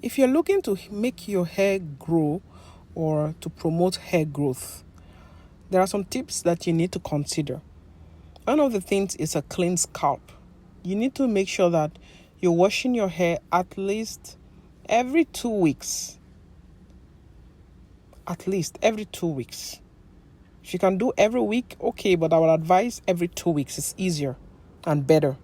If you're looking to make your hair grow or to promote hair growth, there are some tips that you need to consider. One of the things is a clean scalp. You need to make sure that you're washing your hair at least every 2 weeks. At least every 2 weeks. If you can do every week, okay, but I would advise every 2 weeks. It's easier and better.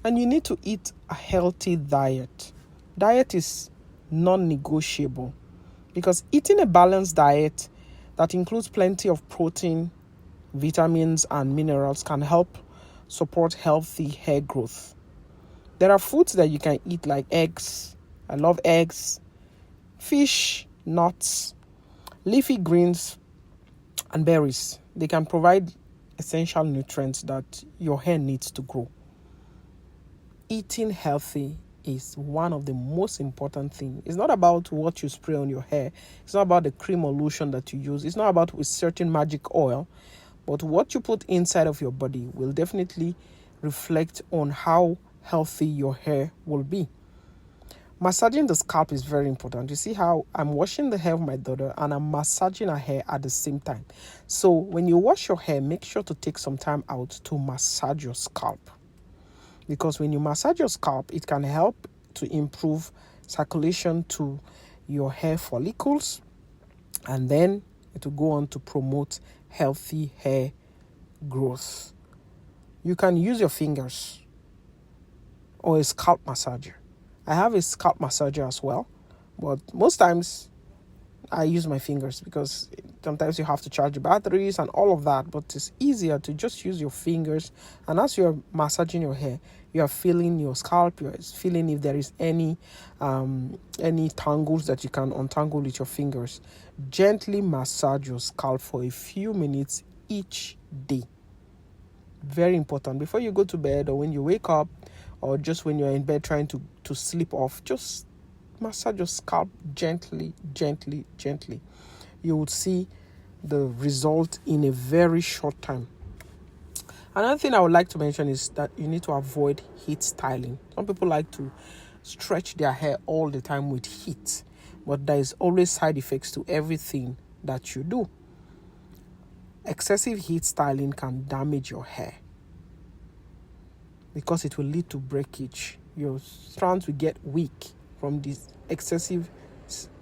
And you need to eat a healthy diet. Diet is non-negotiable because eating a balanced diet that includes plenty of protein, vitamins, and minerals can help support healthy hair growth. There are foods that you can eat like eggs. I love eggs, fish, nuts, leafy greens, and berries. They can provide essential nutrients that your hair needs to grow. Eating healthy is one of the most important things. It's not about what you spray on your hair. It's not about the cream or lotion that you use. It's not about a certain magic oil. But what you put inside of your body will definitely reflect on how healthy your hair will be. Massaging the scalp is very important. You see how I'm washing the hair of my daughter and I'm massaging her hair at the same time. So when you wash your hair, make sure to take some time out to massage your scalp. Because when you massage your scalp, it can help to improve circulation to your hair follicles, and then it will go on to promote healthy hair growth. You can use your fingers or a scalp massager. I have a scalp massager as well, but most times I use my fingers because sometimes you have to charge the batteries and all of that, but it's easier to just use your fingers. And as you're massaging your hair, you are feeling your scalp, you're feeling if there is any tangles that you can untangle with your fingers. Gently massage your scalp for a few minutes each day. Very important. Before you go to bed or when you wake up or just when you're in bed trying to sleep off, just massage your scalp gently. You would see the result in a very short time. Another thing I would like to mention is that you need to avoid heat styling. Some people like to stretch their hair all the time with heat, but there is always side effects to everything that you do. Excessive heat styling can damage your hair because it will lead to breakage. Your strands will get weak from this excessive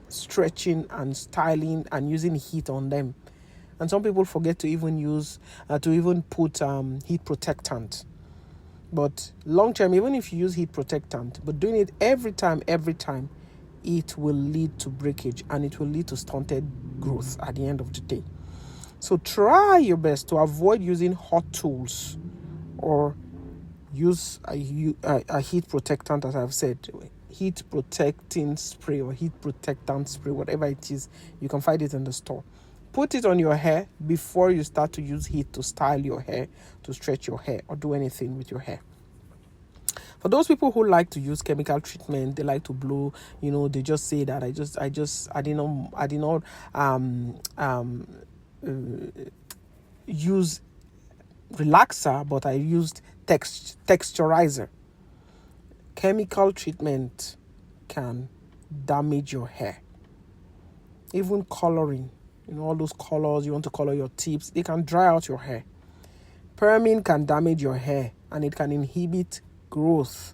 stretching and styling and using heat on them. And some people forget to even put heat protectant. But long term, even if you use heat protectant, but doing it every time, it will lead to breakage and it will lead to stunted growth at the end of the day. So try your best to avoid using hot tools or use a heat protectant, as I've said, heat protecting spray or heat protectant spray, whatever it is. You can find it in the store. Put it on your hair before you start to use heat to style your hair, to stretch your hair, or do anything with your hair. For those people who like to use chemical treatment, they like to blow, they just say that I did not use relaxer, but I used texturizer. Chemical treatment can damage your hair. Even coloring, all those colors, you want to color your tips, they can dry out your hair. Perming can damage your hair and it can inhibit growth.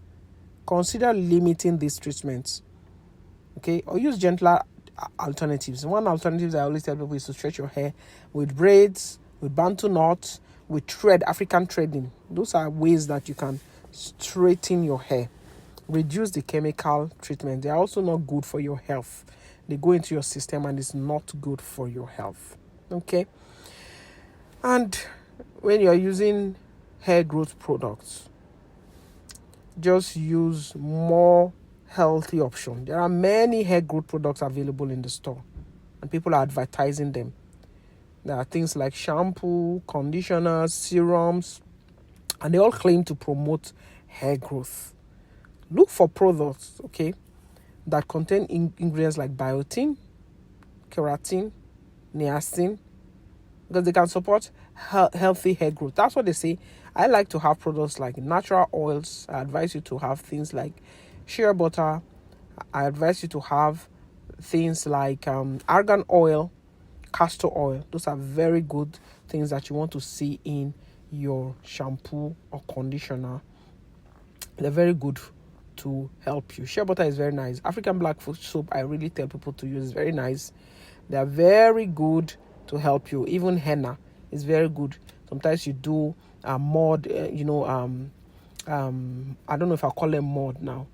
Consider limiting these treatments, okay? Or use gentler alternatives. One alternative I always tell people is to stretch your hair with braids, with bantu knots, with African threading. Those are ways that you can straighten your hair. Reduce the chemical treatment. They are also not good for your health. They go into your system and it's not good for your health. Okay? And when you are using hair growth products, just use more healthy options. There are many hair growth products available in the store and people are advertising them. There are things like shampoo, conditioners, serums, and they all claim to promote hair growth. Look for products, okay, that contain ingredients like biotin, keratin, niacin, because they can support healthy hair growth. That's what they say. I like to have products like natural oils. I advise you to have things like shea butter, I advise you to have things like argan oil, castor oil. Those are very good things that you want to see in your shampoo or conditioner. They're very good to help you. Shea butter is very nice. African black foot soap, I really tell people to use. It's very nice. They are very good to help you. Even henna is very good. Sometimes you do mud, I don't know if I call them mud now.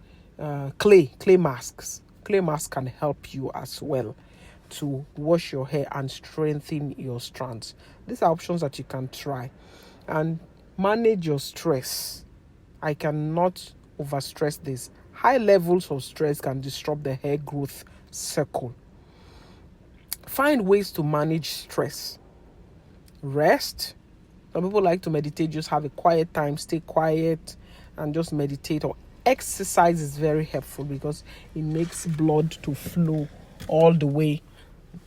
Clay masks. Clay masks can help you as well to wash your hair and strengthen your strands. These are options that you can try. And manage your stress. I cannot overstress this. High levels of stress can disrupt the hair growth cycle. Find ways to manage stress. Rest. Some people like to meditate, just have a quiet time, stay quiet and just meditate. Or exercise is very helpful because it makes blood to flow all the way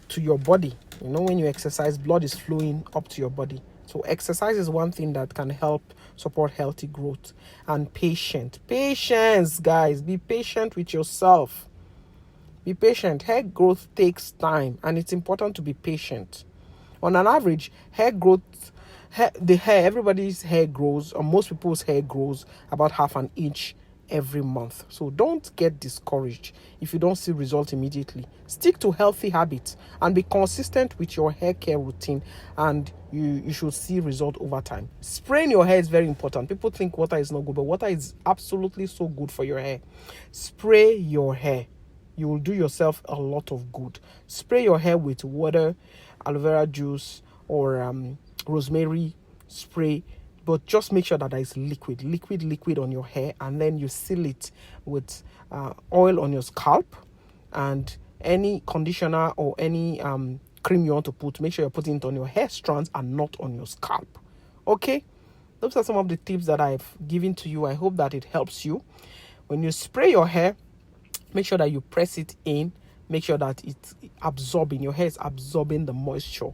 to your body. You know, when you exercise, blood is flowing up to your body. So exercise is one thing that can help support healthy growth. And patience, guys. Be patient with yourself. Be patient. Hair growth takes time, and it's important to be patient. On an average, everybody's hair grows, or most people's hair grows about half an inch every month. So don't get discouraged if you don't see results immediately. Stick to healthy habits and be consistent with your hair care routine, and you should see result over time. Spraying your hair is very important. People think water is not good, but water is absolutely so good for your hair. Spray your hair. You will do yourself a lot of good. Spray your hair with water, aloe vera juice, or rosemary spray, but just make sure that there is liquid on your hair, and then you seal it with oil on your scalp, and any conditioner or any cream you want to put, make sure you're putting it on your hair strands and not on your scalp. Okay, those are some of the tips that I've given to you. I hope that it helps you. When you spray your hair, make sure that you press it in. Make sure that it's absorbing, your hair is absorbing the moisture,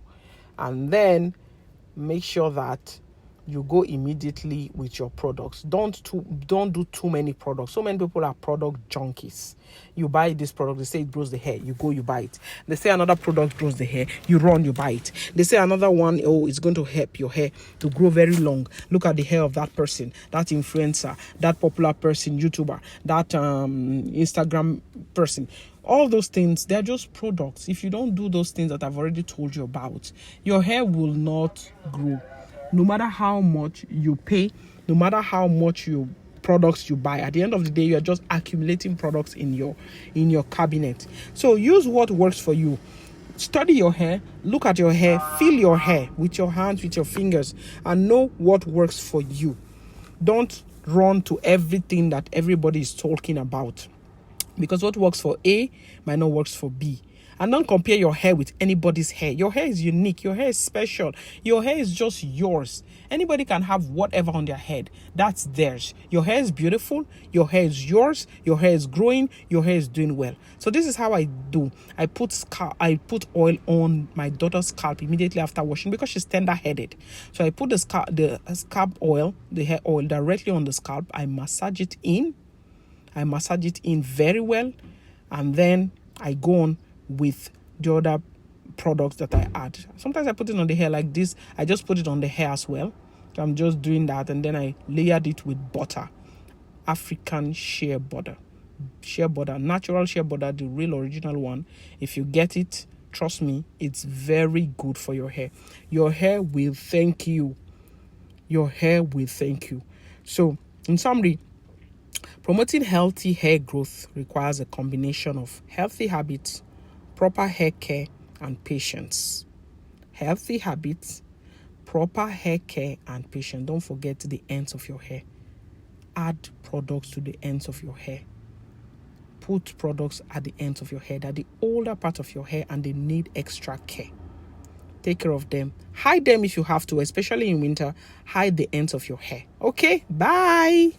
and then make sure that you go immediately with your products. Don't do too many products. So many people are product junkies. You buy this product, they say it grows the hair, you go, you buy it. They say another product grows the hair, you run, you buy it. They say another one, oh, it's going to help your hair to grow very long. Look at the hair of that person, that influencer, that popular person, YouTuber, that Instagram person. All those things, they're just products. If you don't do those things that I've already told you about, your hair will not grow. No matter how much you pay, no matter how much products you buy, at the end of the day, you're just accumulating products in your cabinet. So use what works for you. Study your hair, look at your hair, feel your hair with your hands, with your fingers, and know what works for you. Don't run to everything that everybody is talking about, because what works for A might not work for B. And don't compare your hair with anybody's hair. Your hair is unique. Your hair is special. Your hair is just yours. Anybody can have whatever on their head. That's theirs. Your hair is beautiful. Your hair is yours. Your hair is growing. Your hair is doing well. So this is how I do. I put oil on my daughter's scalp immediately after washing because she's tender-headed. So I put the scalp oil, the hair oil, directly on the scalp. I massage it in. Very well, and then I go on with the other products that I add. Sometimes I put it on the hair like this. I just put it on the hair as well. So I'm just doing that, and then I layered it with butter, African shea butter, natural shea butter, the real original one. If you get it, trust me, it's very good for your hair. Your hair will thank you. So, in summary, promoting healthy hair growth requires a combination of healthy habits, proper hair care, and patience. Healthy habits, proper hair care, and patience. Don't forget the ends of your hair. Add products to the ends of your hair. Put products at the ends of your hair. They're the older part of your hair and they need extra care. Take care of them. Hide them if you have to, especially in winter. Hide the ends of your hair. Okay? Bye.